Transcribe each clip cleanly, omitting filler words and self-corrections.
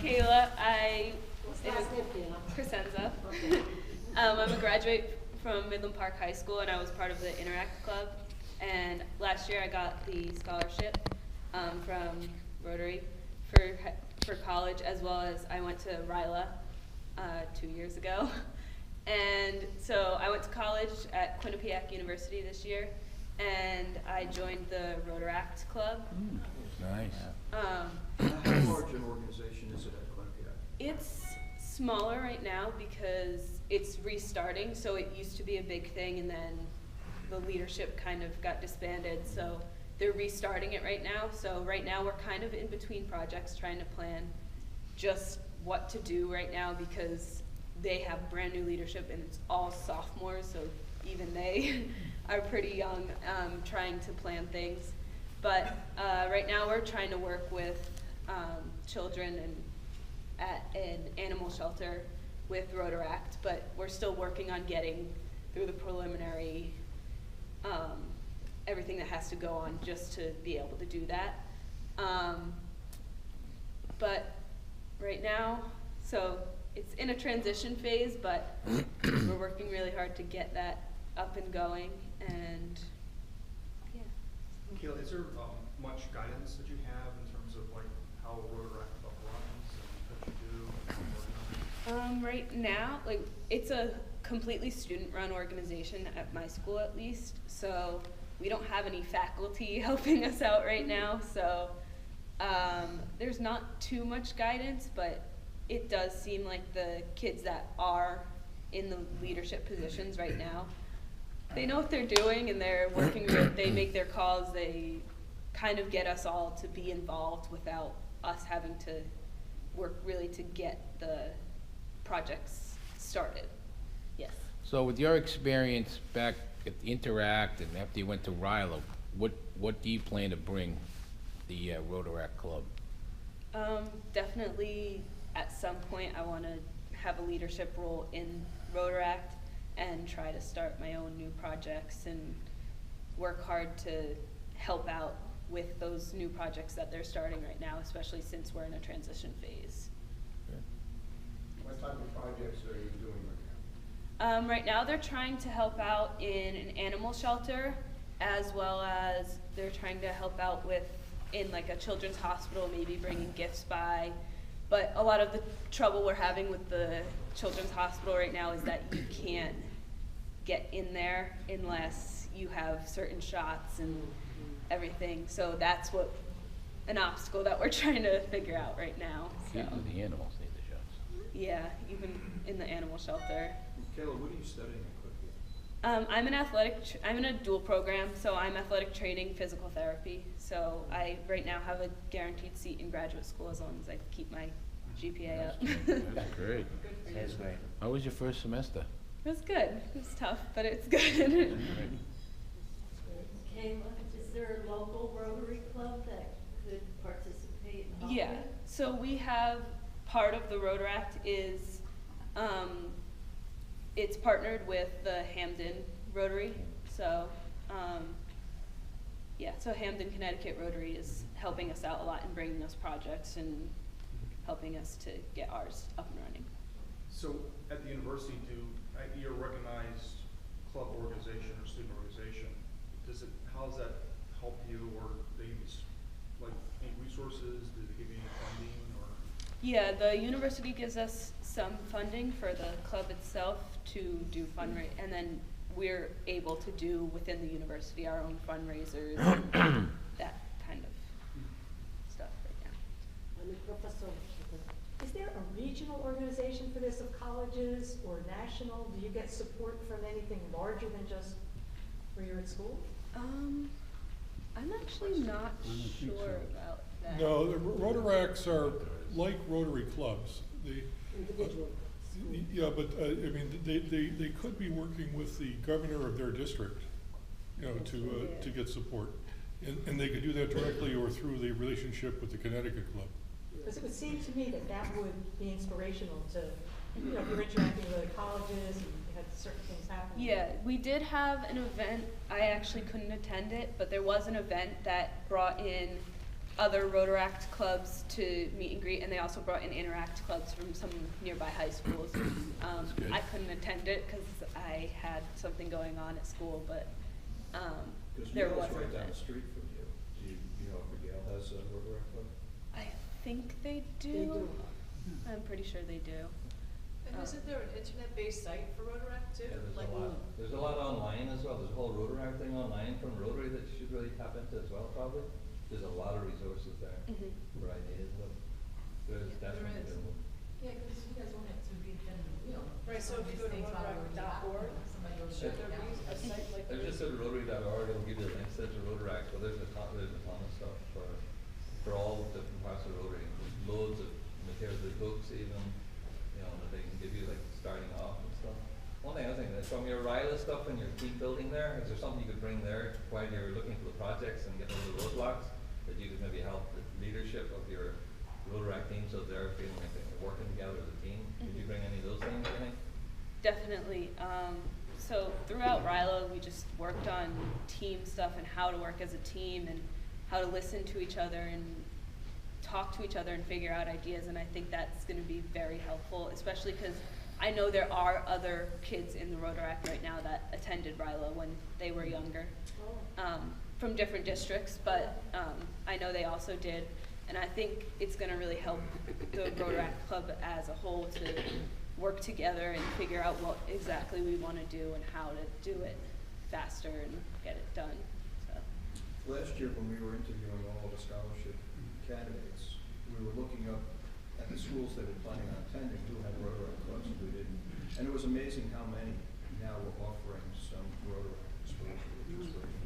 Kayla. What's the last name, Kayla? Crescenza. Okay. I'm a graduate from Midland Park High School, and I was part of the Interact Club. And last year I got the scholarship from Rotary for college, as well as I went to RILA 2 years ago. And so I went to college at Quinnipiac University this year, and I joined the Roteract Club. Nice. How large an organization is it at Quinnipiac? It's smaller right now because it's restarting. So it used to be a big thing, and then the leadership kind of got disbanded. So they're restarting it right now. So right now we're kind of in between projects, trying to plan just what to do right now, because they have brand new leadership and it's all sophomores, so even they are pretty young, trying to plan things. But right now we're trying to work with children at an animal shelter with Roteract, but we're still working on getting through the preliminary, everything that has to go on just to be able to do that. But right now, so it's in a transition phase, but we're working really hard to get that up and going, and yeah. Kayla, is there much guidance that you have in terms of like how Rotaract Club runs and what you do? Right now, like, it's a completely student-run organization at my school, at least, so we don't have any faculty helping us out right now, so there's not too much guidance, but it does seem like the kids that are in the leadership positions right now, they know what they're doing and they're working they make their calls, they kind of get us all to be involved without us having to work really to get the projects started. Yes. So with your experience back at the Interact and after you went to RILA, what do you plan to bring the Rotaract Club? Definitely at some point I want to have a leadership role in Rotaract and try to start my own new projects and work hard to help out with those new projects that they're starting right now, especially since we're in a transition phase. What type of projects are you doing right now? Right now they're trying to help out in an animal shelter, as well as they're trying to help out in like a children's hospital, maybe bringing gifts by. But a lot of the trouble we're having with the children's hospital right now is that you can't get in there unless you have certain shots and everything. So that's an obstacle that we're trying to figure out right now. So. Even the animals need the shots. Yeah, even in the animal shelter. Kayla, what are you studying at Quinnipiac? I'm in a dual program, so I'm athletic training, physical therapy. So I right now have a guaranteed seat in graduate school as long as I keep my GPA up. That's great. That's great. How was your first semester? It was good. It was tough, but it's good. Kayla, is there a local Rotary Club that could participate in all Yeah, so we have part of the Rotaract is it's partnered with the Hamden Rotary. So yeah, so Hamden, Connecticut Rotary is helping us out a lot in bringing us projects and helping us to get ours up and running. So at the university, you're a recognized club organization or student organization. How does that help you, or do they use like any resources? Do they give you any funding, or? Yeah, the university gives us some funding for the club itself to do fundraising, and then we're able to do within the university our own fundraisers and that kind of stuff right now. I'm a professor. Is there a regional organization for this of colleges or national? Do you get support from anything larger than just where you're at school? I'm actually not sure about that. No, the Rotaracts are like Rotary clubs. Individual. Yeah, but I mean, they could be working with the governor of their district, you know, to get support, and they could do that directly or through the relationship with the Connecticut Club. Because it would seem to me that that would be inspirational to, you know, if you're interacting with other colleges and you had certain things happen. Yeah, we did have an event. I actually couldn't attend it, but there was an event that brought in other Roteract clubs to meet and greet, and they also brought in Interact clubs from some nearby high schools. good. I couldn't attend it because I had something going on at school, but Because there Yale's was an right down event. the street from you. Do you know if Yale has a Rotaract club? I think they do. They do. I'm pretty sure they do. And isn't there an internet-based site for Rotaract too? Yeah, Like, there's a lot online as well. There's a whole Rotaract thing online from Rotary that you should really tap into as well, probably. There's a lot of resources there Mhm. for ideas, but there's Yeah, there definitely is. available. Yeah, because you guys want it to be, Right, so if you go to Rotaract.org, should there be a site like There's this? just a Rotary.org, it'll give you the links to Rotaract, but there's a ton of stuff for all different parts of Rotary. There's loads of materials, the books even, you know, that they can give you like starting off and stuff. One thing I was thinking is from your RILA stuff and your team building there, is there something you could bring there while you're looking for the projects and getting over the roadblocks, that you could maybe help the leadership of your Rotaract team so they're feeling like they're working together as a team? Could you bring any of those things, I think? Definitely. So throughout RILA, we just worked on team stuff and how to work as a team and how to listen to each other and talk to each other and figure out ideas. And I think that's going to be very helpful, especially because I know there are other kids in the Rotaract right now that attended RILA when they were younger, from different districts, but I know they also did. And I think it's going to really help the Rotaract Club as a whole to work together and figure out what exactly we want to do and how to do it faster and get it done. So. Last year, when we were interviewing all the scholarship candidates, we were looking up at the schools that were planning on attending who had Rotaract clubs and who didn't. And it was amazing how many now were offering some Rotaract exposure, which was great.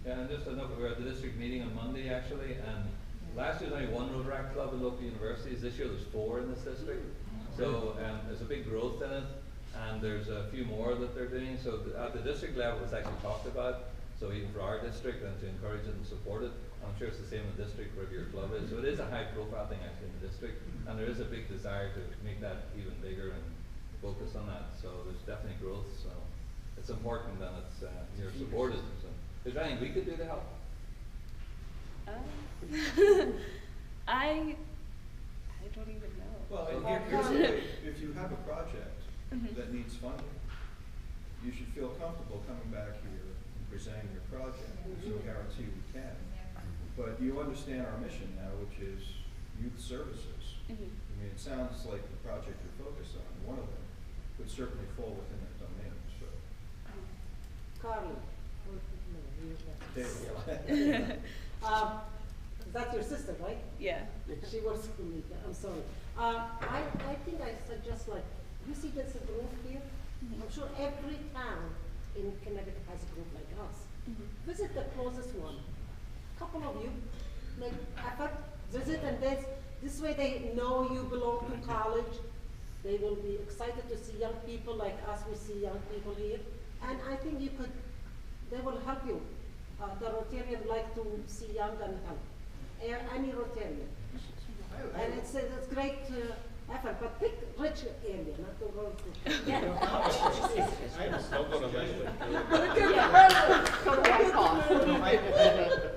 Yeah, and just a note, we were at the district meeting on Monday actually, and last year there was only one Rotaract club in local universities. This year there's 4 in this district. So there's a big growth in it, and there's a few more that they're doing. So at the district level, it's actually talked about. So even for our district, and to encourage it and support it, I'm sure it's the same in the district wherever your club is. So it is a high-profile thing actually in the district, and there is a big desire to make that even bigger and focus on that. So there's definitely growth. So it's important that it's you're supported. So is there anything we could do to help? I don't even know. Well, here's the way, if you have a project that needs funding, you should feel comfortable coming back here and presenting your project. There's no guarantee we can. But you understand our mission now, which is youth services. I mean, it sounds like the project you're focused on, one of them, would certainly fall within that domain, so. Carly. Dave, That's your sister, right? Yeah. She works for me, I'm sorry. I think I suggest like, you see there's a group here? I'm sure every town in Connecticut has a group like us. Visit the closest one. Couple of you, make effort, visit, and this way they know you belong to college. They will be excited to see young people like us, we see young people here. And I think they will help you. The Rotarian like to see young and help. Any Rotarian. And it's a great effort, but pick rich area, not the world.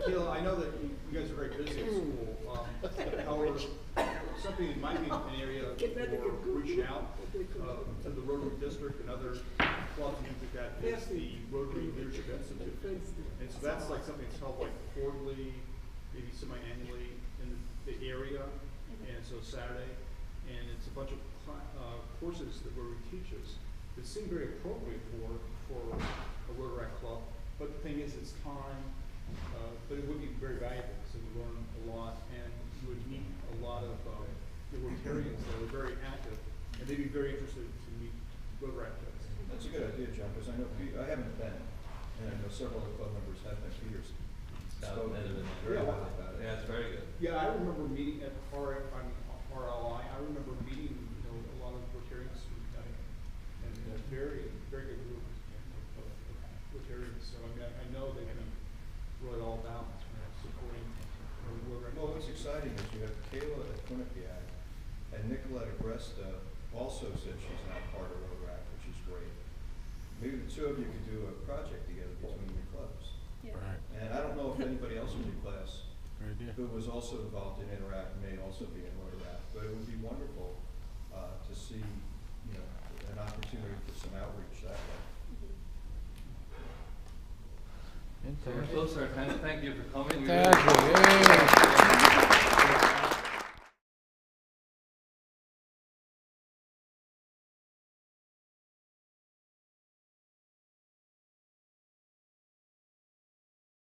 Kayla, I know that you guys are very busy at school. However, something that might be an area for reaching out to the Rotary District and other clubs and things like that is the Rotary Leadership Institute. And so that's like something that's held like quarterly, maybe semi-annually in the area, and so Saturday, and it's a bunch of courses that Rotary teaches that seem very appropriate for a Rotaract club. But the thing is, it's time, but it would be very valuable, so we learn a lot, and you would meet a lot of the Rotarians that are very active, and they'd be very interested to meet Rotaract clubs. That's a good idea, John, because I know, I haven't been, and I know several other club members have been. Peter's spoken very well about it. Yeah, it's very good. Yeah, I remember meeting at RLI. I remember meeting, a lot of Rotarians and a very, very good group of Rotarians. So I mean, I know they're going to really all about supporting Rotary. Well, what's exciting is you have Kayla at Quinnipiac, and Nicoletta Agresta also said she's not part of Rotaract, which is great. Maybe the 2 of you could do a project together between your clubs. Yeah. Right. And I don't know if anybody else in your class idea. who was also involved in Interact, may also be in Roteract. But it would be wonderful, to see, you know, an opportunity for some outreach that way. So we're close to our time. Thank you for coming. We Thank really- you. Yay.